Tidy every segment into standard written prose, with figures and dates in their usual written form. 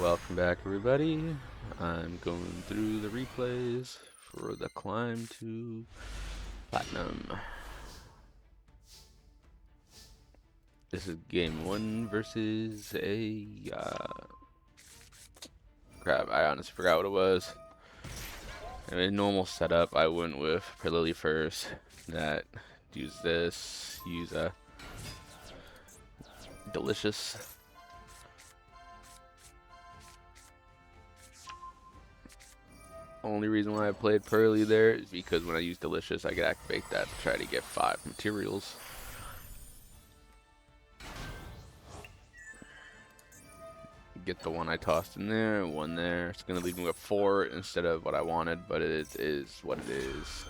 Welcome back, everybody. I'm going through the replays for the climb to platinum. This is game 1 versus a crap. I honestly forgot what it was. In a normal setup, I went with Purrely first. That use this, use a delicious. Only reason why I played Purrely there is because when I use Delicious, I could activate that to try to get 5 materials. Get the one I tossed in there, one there. It's going to leave me with 4 instead of what I wanted, but it is what it is.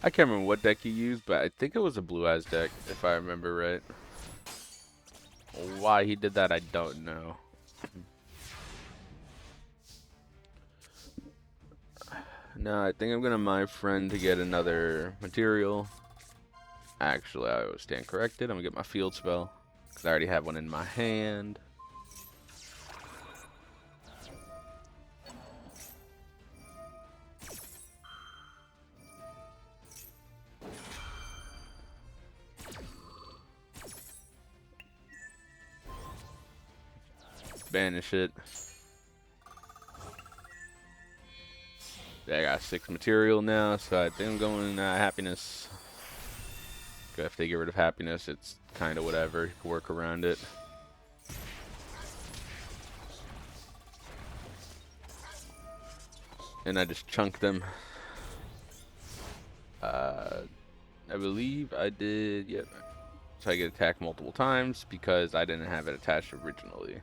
I can't remember what deck you used, but I think it was a Blue Eyes deck, if I remember right. Why he did that, I don't know. No, I think I'm going to my friend to get another material. Actually, I was stand corrected. I'm going to get my field spell, because I already have one in my hand. Banish it. I got 6 material now, so I think I'm going happiness. If they get rid of happiness, it's kind of whatever. You can work around it. And I just chunk them. I believe I did, yep. So I get attacked multiple times because I didn't have it attached originally.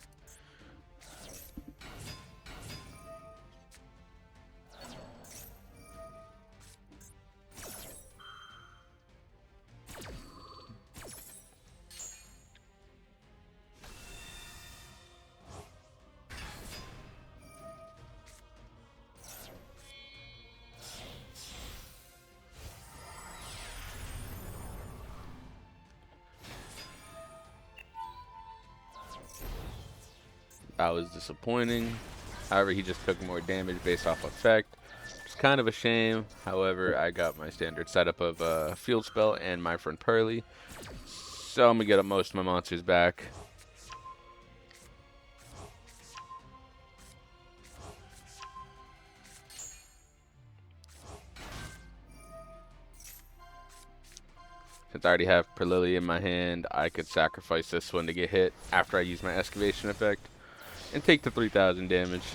That was disappointing. However, he just took more damage based off effect. It's kind of a shame. However, I got my standard setup of field spell and my friend Purrely. So I'm going to get most of my monsters back. Since I already have Purrely in my hand, I could sacrifice this one to get hit after I use my excavation effect and take the 3,000 damage.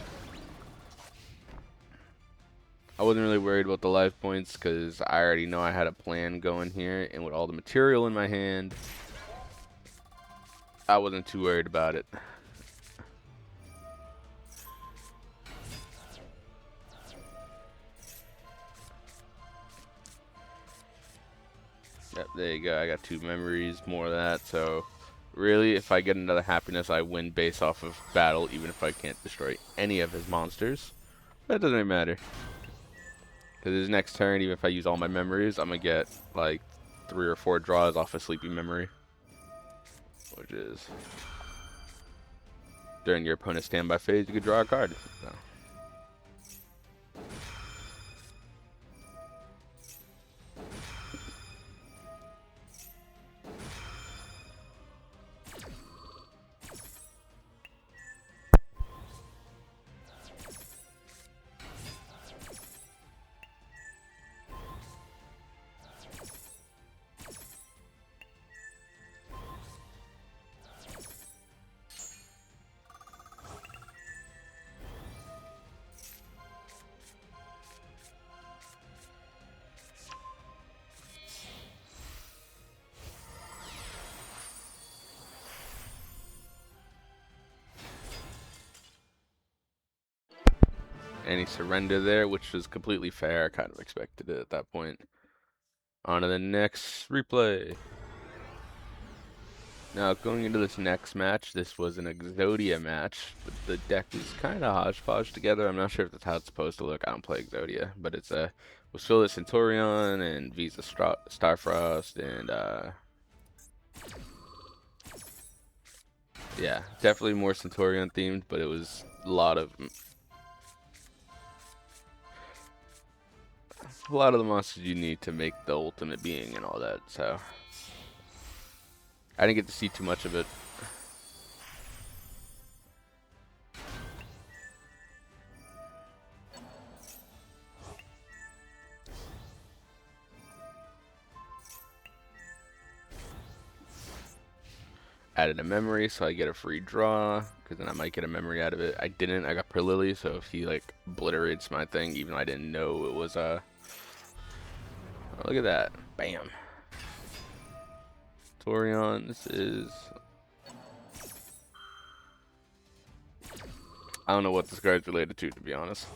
I wasn't really worried about the life points because I already know I had a plan going here, and with all the material in my hand, I wasn't too worried about it. Yep, there you go. I got 2 memories, more of that. So really, if I get another happiness, I win based off of battle, even if I can't destroy any of his monsters. But it doesn't really matter. Because his next turn, even if I use all my memories, I'm going to get like 3 or 4 draws off a sleepy memory. Which is, during your opponent's standby phase, you could draw a card. So. any surrender there, which was completely fair. I kind of expected it at that point. On to the next replay. Now, going into this next match, this was an Exodia match, but the deck is kind of hodgepodge together. I'm not sure if that's how it's supposed to look. I don't play Exodia, but it's was filled with Centurion and Visa Starfrost and yeah, definitely more Centurion themed, but it was a lot of the monsters you need to make the ultimate being and all that. So I didn't get to see too much of it. Added a memory, so I get a free draw, because then I might get a memory out of it. I didn't. I got Pure Purrely, so if he like obliterates my thing, even though I didn't know it was oh, look at that, bam. Torion, this is, I don't know what this card's related to be honest.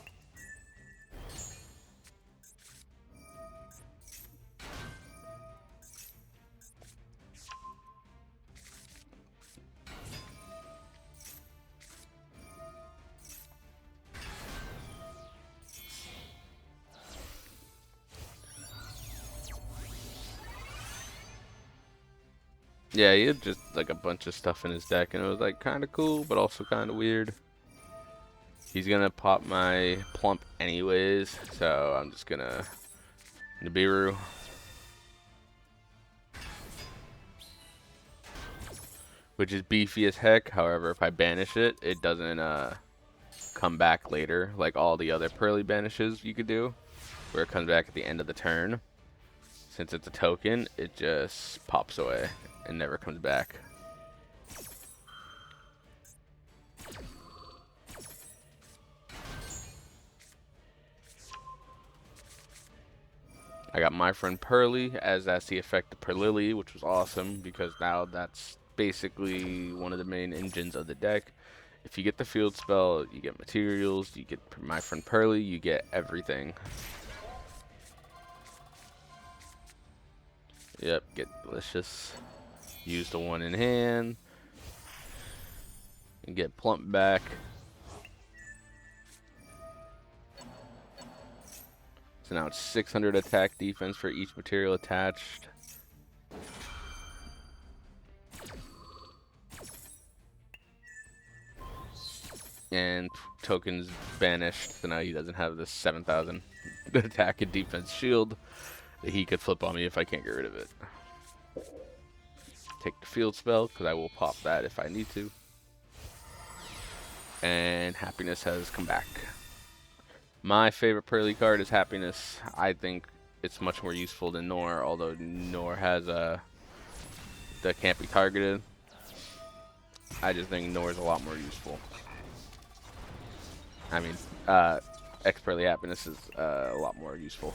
Yeah, he had just like a bunch of stuff in his deck, and it was like kind of cool, but also kind of weird. He's gonna pop my Plump anyways, so I'm just gonna Nibiru. Which is beefy as heck. However, if I banish it, it doesn't come back later like all the other Purrely banishes you could do, where it comes back at the end of the turn. Since it's a token, it just pops away and never comes back. I got my friend Purrely, as that's the effect of Purrely, which was awesome because now that's basically one of the main engines of the deck. If you get the field spell, you get materials, you get my friend Purrely, you get everything. Yep, get delicious. Use the one in hand. And get Plump back. So now it's 600 attack defense for each material attached. And tokens banished, so now he doesn't have this 7,000 attack and defense shield that he could flip on me if I can't get rid of it. Take the field spell, because I will pop that if I need to. And Happiness has come back. My favorite Purrely card is Happiness. I think it's much more useful than Noir, although Noir has that can't be targeted. I just think Noir is a lot more useful. I mean, X-Purrely Happiness is a lot more useful.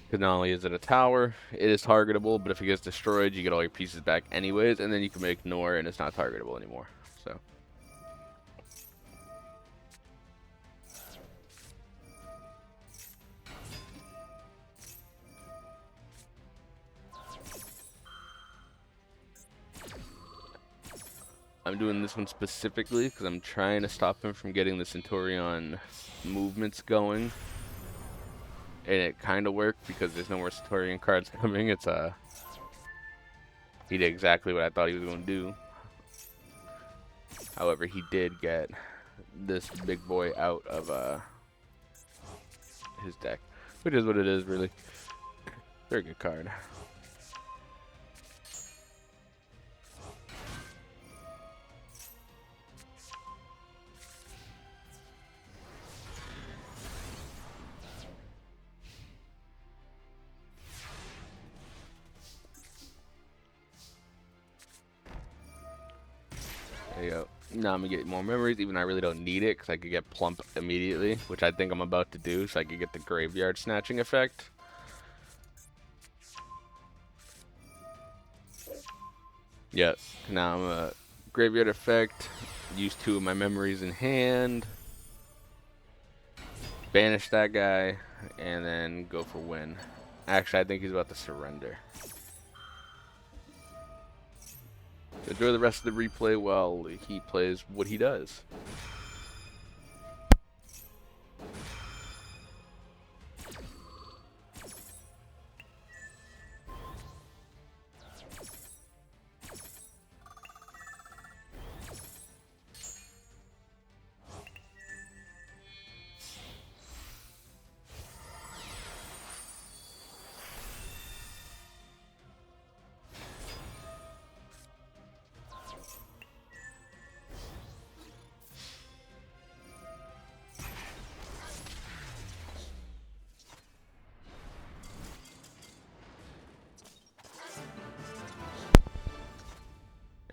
Because not only is it a tower, it is targetable, but if it gets destroyed, you get all your pieces back anyways, and then you can make Noir and it's not targetable anymore. So I'm doing this one specifically because I'm trying to stop him from getting the Centurion movements going. And it kind of worked because there's no more Centurion cards coming. It's he did exactly what I thought he was going to do. However, he did get this big boy out of his deck, which is what it is, really. Very good card. There you go. Now I'm gonna get more memories, even though I really don't need it, because I could get Plump immediately, which I think I'm about to do, so I could get the graveyard snatching effect. Yep. Now I'm a graveyard effect. Use 2 of my memories in hand. banish that guy, and then go for win. Actually, I think he's about to surrender. Enjoy the rest of the replay while he plays what he does.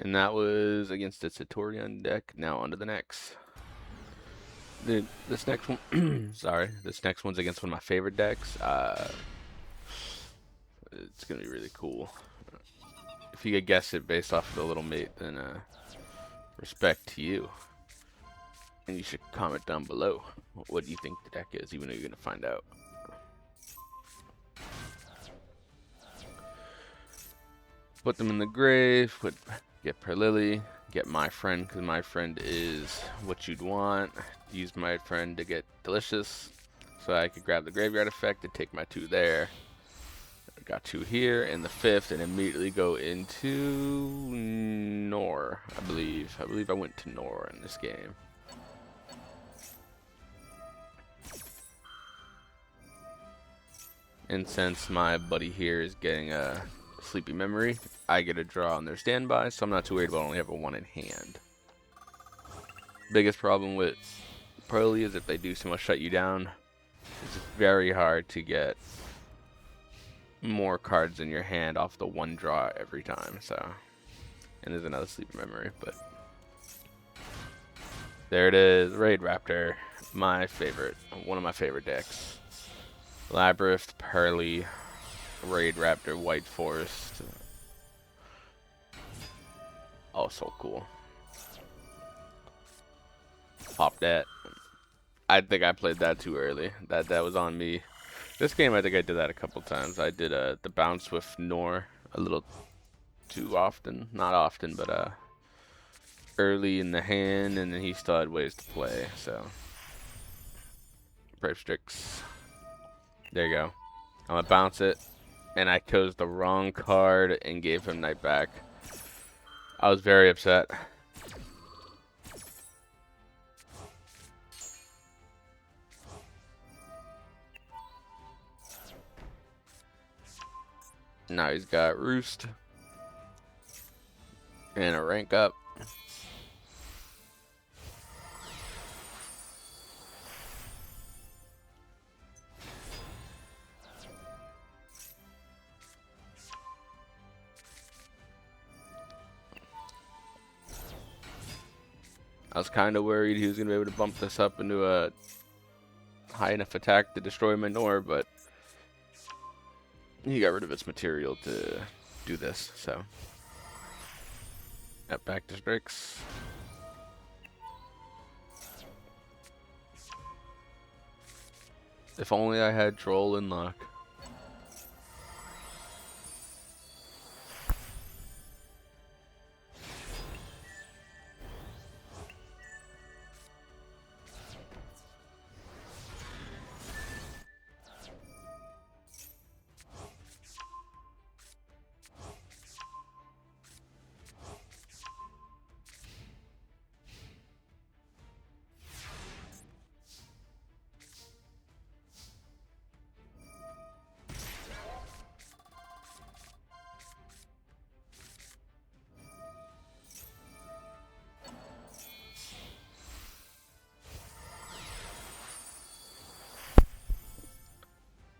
And that was against the Satorian deck. Now on to the next. This next one, sorry, this next one's against one of my favorite decks. It's gonna be really cool. If you could guess it based off of the little mate, then respect to you. And you should comment down below what you think the deck is, even though you're gonna find out. Put them in the grave. Get Purrely. Get my friend, because my friend is what you'd want. Use my friend to get delicious, so I could grab the graveyard effect and take my 2 there. I got 2 here and the 5th, and immediately go into Noir. I believe I went to Noir in this game. And since my buddy here is getting a sleepy memory, I get a draw on their standby, so I'm not too worried about only having 1 in hand. Biggest problem with Purrely is if they do so much shut you down, it's very hard to get more cards in your hand off the 1 draw every time. So, and there's another sleepy memory, but there it is, Raid Raptor, my favorite, one of my favorite decks. Labyrinth, Purrely, Raid Raptor, White Forest. Oh, so cool. Pop that. I think I played that too early. That was on me. This game, I think I did that a couple times. I did the bounce with Noir a little too often. Not often, but early in the hand, and then he still had ways to play. So, Brave Strix. There you go. I'm gonna bounce it, and I chose the wrong card and gave him Night back. I was very upset. Now he's got Roost and a rank up. I was kind of worried he was going to be able to bump this up into a high enough attack to destroy my Noir, but he got rid of its material to do this, so. Yep, back to Strix. If only I had Troll in luck.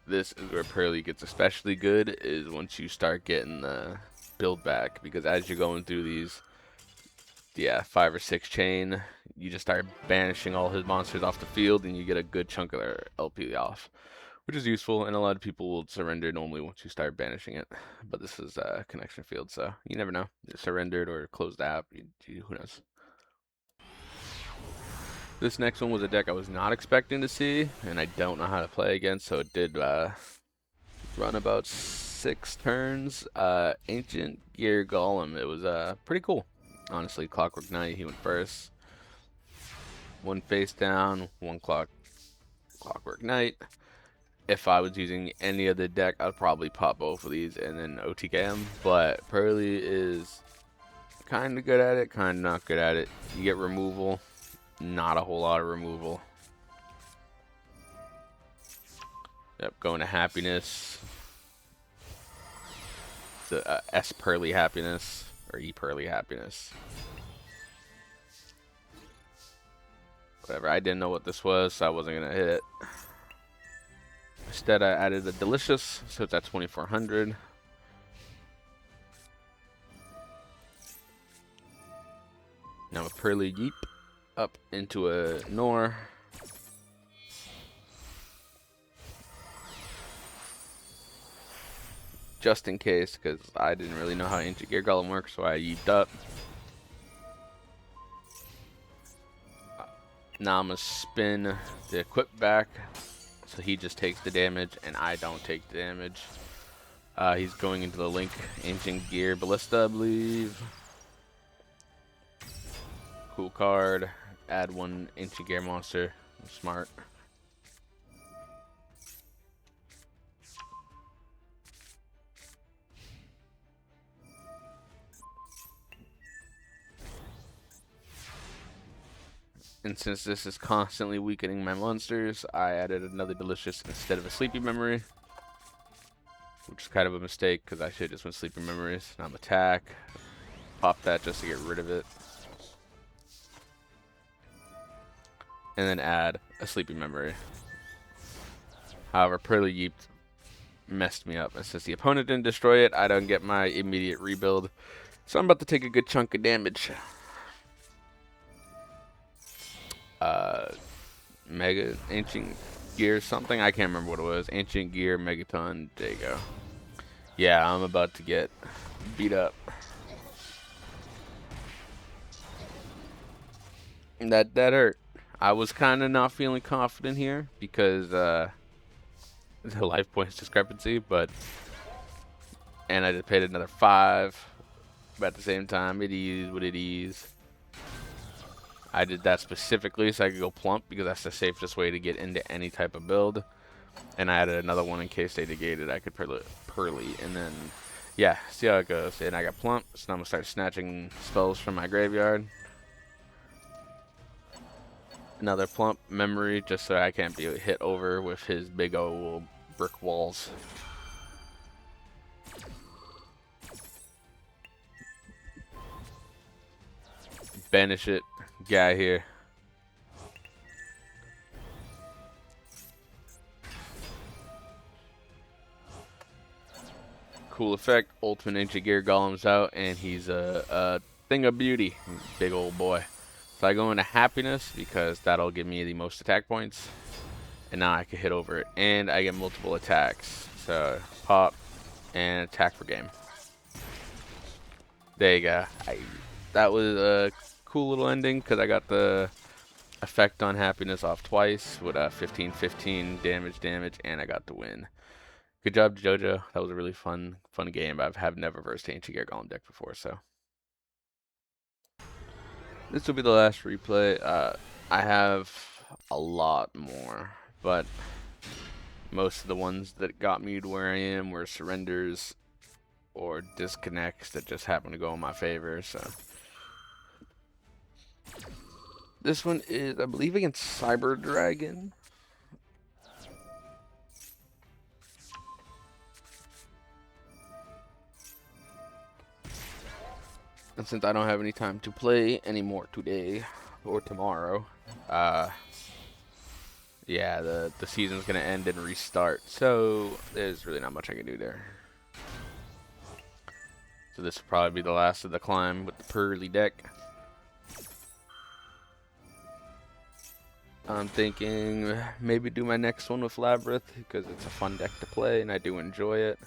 This is where Purrely gets especially good, is once you start getting the build back, because as you're going through these, 5 or 6 chain, you just start banishing all his monsters off the field, and you get a good chunk of their LP off, which is useful, and a lot of people will surrender normally once you start banishing it. But this is a connection field, so you never know. You're surrendered or closed the app, who knows. This next one was a deck I was not expecting to see, and I don't know how to play against, so it did run about 6 turns. Ancient Gear Golem. It was pretty cool, honestly. Clockwork Knight, he went first. One face down, one Clockwork Knight. If I was using any other deck, I'd probably pop both of these and then OTK them. But Purrely is kind of good at it, kind of not good at it. You get removal, not a whole lot of removal. Yep, going to Happiness. The S Purrely Happiness, or E Purrely Happiness. Whatever, I didn't know what this was, so I wasn't going to hit it. Instead, I added a Delicious, so it's at 2400. Now a Purrely Yeep up into a Noir. Just in case, because I didn't really know how Ancient Gear Golem works, so I yeeped up. Now I'm going to spin the equip back, so he just takes the damage, and I don't take the damage. He's going into the Link Ancient Gear Ballista, I believe. Cool card. Add 1 Ancient Gear monster. Smart. And since this is constantly weakening my monsters, I added another Delicious instead of a Sleepy Memory. Which is kind of a mistake, because I should have just went Sleepy Memories. Now I'm attack. Pop that just to get rid of it. And then add a Sleepy Memory. However, Purrely Yeeped messed me up. And since the opponent didn't destroy it, I don't get my immediate rebuild. So I'm about to take a good chunk of damage. Mega Ancient Gear something. I can't remember what it was. Ancient Gear Megaton. There you go. Yeah, I'm about to get beat up. That hurt. I was kind of not feeling confident here because the life points discrepancy, and I just paid another 5. But at the same time, it is what it is. I did that specifically so I could go plump because that's the safest way to get into any type of build. And I added another one in case they negated. I could Purrely, and then yeah, see how it goes. And I got plump, so now I'm gonna start snatching spells from my graveyard. Another plump memory, just so I can't be hit over with his big old brick walls. Banish it. Guy here. Cool effect. Ultimate Ancient Gear Golem's out, and he's a thing of beauty. Big old boy. So I go into Happiness because that'll give me the most attack points. And now I can hit over it. And I get multiple attacks. So pop and attack for game. There you go. That was a cool little ending because I got the effect on Happiness off twice with a 15-15 damage, and I got the win. Good job, JoJo. That was a really fun game. I have never versed Ancient Gear Golem deck before, so this will be the last replay. I have a lot more, but most of the ones that got me to where I am were surrenders or disconnects that just happened to go in my favor. So this one is, I believe, against Cyber Dragon. And since I don't have any time to play anymore today or tomorrow, yeah, the season's gonna end and restart. So there's really not much I can do there. So this will probably be the last of the climb with the Purrely deck. I'm thinking maybe do my next one with Labyrinth because it's a fun deck to play and I do enjoy it.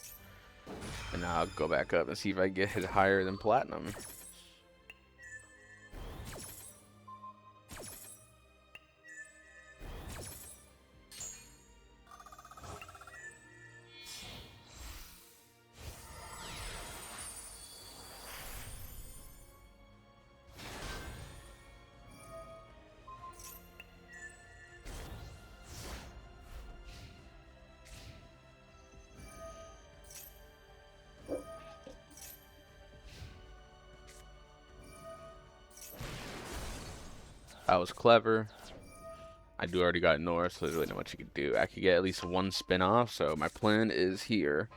And I'll go back up and see if I get it higher than Platinum. I was clever. I do already got Noir, so there's really not much you can do. I could get at least one spin off, so my plan is here.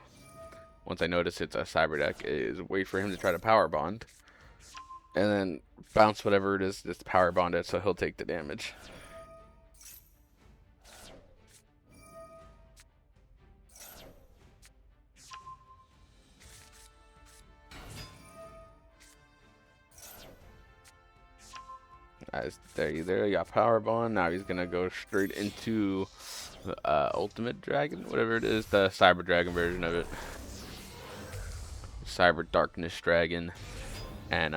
Once I notice it's a cyber deck, is wait for him to try to power bond. And then bounce whatever it is that's power bonded, so he'll take the damage. There you got power bond. Now he's gonna go straight into ultimate dragon, whatever it is, the cyber dragon version of it, cyber darkness dragon, and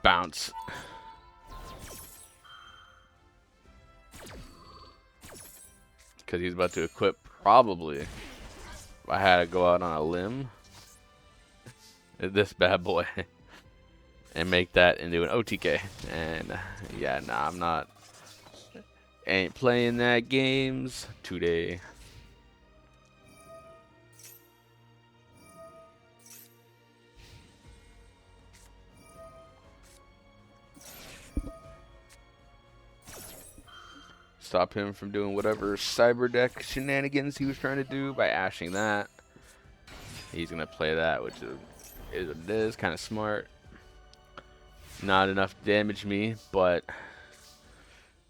bounce. Because he's about to equip, probably, if I had to go out on a limb, this bad boy. And make that into an OTK. And yeah, nah, I'm not. Ain't playing that games today. Stop him from doing whatever cyber deck shenanigans he was trying to do by ashing that. He's gonna play that, which is what it is, kind of smart. Not enough to damage me, but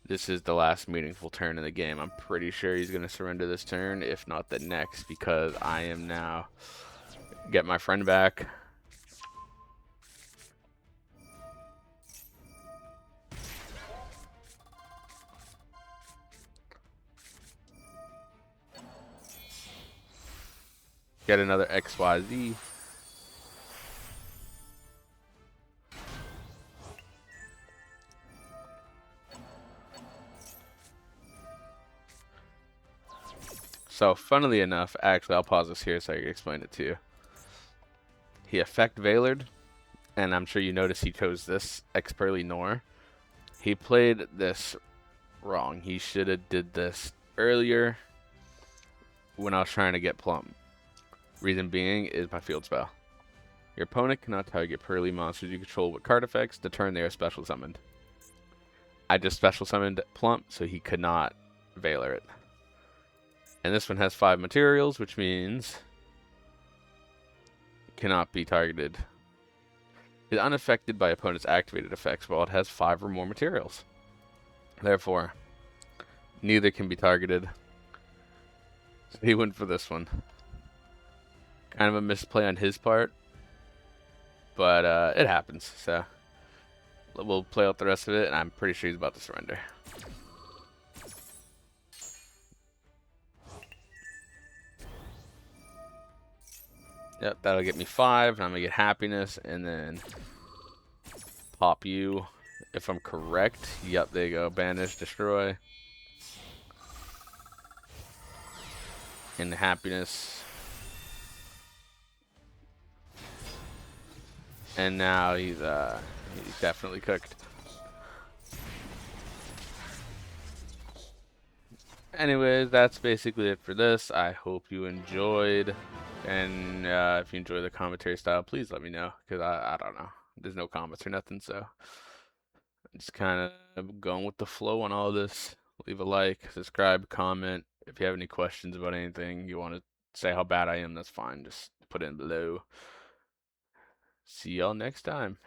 this is the last meaningful turn in the game. I'm pretty sure he's going to surrender this turn, if not the next, because I am now get my friend back. Get another XYZ. So, funnily enough, actually, I'll pause this here so I can explain it to you. He effect Veilered, and I'm sure you notice he chose this Purrely Noir. He played this wrong. He should have did this earlier when I was trying to get Plum. Reason being is my field spell. Your opponent cannot target Purrely monsters you control with card effects the turn they are special summoned. I just special summoned Plump, so he could not Veiler it. And this one has 5 materials, which means it cannot be targeted. It is unaffected by opponent's activated effects while it has 5 or more materials. Therefore, neither can be targeted. So he went for this one. Kind of a misplay on his part, but it happens. So we'll play out the rest of it, and I'm pretty sure he's about to surrender. Yep, that'll get me 5, and I'm gonna get happiness, and then pop you. If I'm correct, yep, there you go. Banish, destroy, and happiness. And now he's definitely cooked. Anyways, that's basically it for this. I hope you enjoyed. And if you enjoy the commentary style, please let me know. Because I don't know. There's no comments or nothing. So I'm just kind of going with the flow on all this. Leave a like, subscribe, comment. If you have any questions about anything, you want to say how bad I am, that's fine. Just put it in below. See y'all next time.